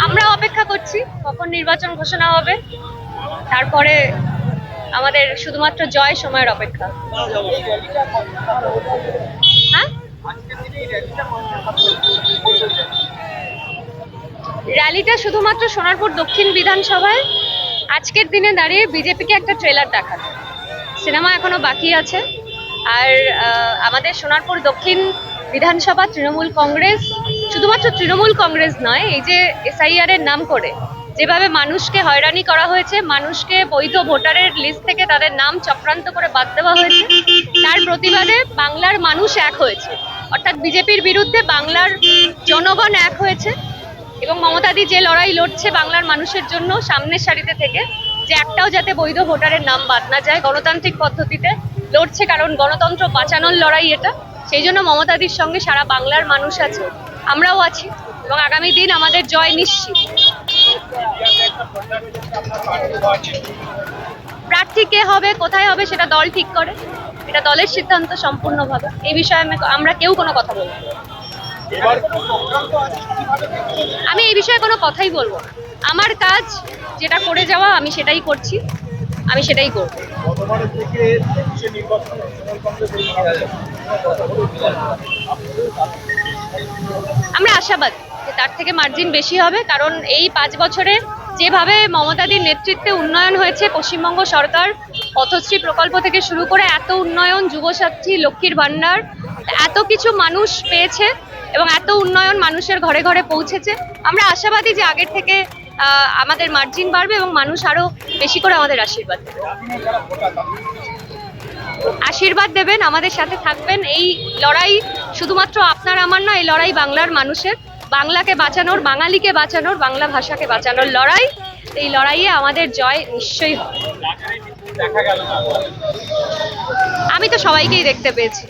আমরা অপেক্ষা করছি কখন নির্বাচন ঘোষণা হবে, তারপরে আমাদের শুধুমাত্র জয় সময়ের অপেক্ষা। হ্যাঁ, র্যালিটা শুধুমাত্র সোনারপুর দক্ষিণ বিধানসভায় আজকের দিনে দাঁড়িয়ে বিজেপিকে একটা ট্রেলার দেখানো, সিনেমা এখনো বাকি আছে। আর আমাদের সোনারপুর দক্ষিণ বিধানসভা তৃণমূল কংগ্রেস, শুধুমাত্র তৃণমূল কংগ্রেস নয়, এই যে এসআইআর এর নাম করে যেভাবে মানুষকে হয়রানি করা হয়েছে, মানুষকে বৈধ ভোটারের লিস্ট থেকে তাদের নাম চক্রান্ত করে বাদ দেওয়া হয়েছে, তার প্রতিবাদে বাংলার মানুষ এক হয়েছে। অর্থাৎ বিজেপির বিরুদ্ধে বাংলার জনগণ এক হয়েছে এবং মমতাদি যে লড়াই লড়ছে বাংলার মানুষের জন্য সামনের সারিতে থেকে, যে একটাও যাতে বৈধ ভোটারের নাম বাদ না যায়, গণতান্ত্রিক পদ্ধতিতে লড়ছে, কারণ গণতন্ত্র বাঁচানোর লড়াই এটা। সেই জন্য মমতাদির সঙ্গে সারা বাংলার মানুষ আছে, আমরাও আছি এবং আগামী দিন আমাদের জয় নিশ্চিত। প্রার্থী কে হবে, কোথায় হবে সেটা দল ঠিক করে, এটা দলের সিদ্ধান্ত সম্পূর্ণভাবে। এই বিষয়ে আমরা কেউ কোনো কথা বলবো না। আমি এই বিষয়ে কোনো কথাই বলবো না। আমার কাজ যেটা করে যাওয়া আমি সেটাই করছি, আমি সেটাই করব। আমরা আশাবাদী যে তার থেকে মার্জিন বেশি হবে, কারণ এই 5 বছরে যেভাবে মমতাদির নেতৃত্বে উন্নয়ন হয়েছে পশ্চিমবঙ্গ সরকার, পথশ্রী প্রকল্প থেকে শুরু করে এত উন্নয়ন, যুবসাথী, লক্ষ্মীর ভান্ডার, এত কিছু মানুষ পেয়েছে এবং এত উন্নয়ন মানুষের ঘরে ঘরে পৌঁছেছে। আমরা আশাবাদী যে আগের থেকে আমাদের মার্জিন বাড়বে এবং মানুষ আরো বেশি করে আমাদের আশীর্বাদ দেবেন, আমাদের সাথে থাকবেন। এই লড়াই শুধুমাত্র আপনার আমার নয়, এই লড়াই বাংলার মানুষের, বাংলাকে বাঁচানোর, বাঙালিকে বাঁচানোর, বাংলা ভাষাকে বাঁচানোর লড়াই। এই লড়াইয়ে আমাদের জয় নিশ্চয়ই হবে। আমি তো সবাইকেই দেখতে পেয়েছি।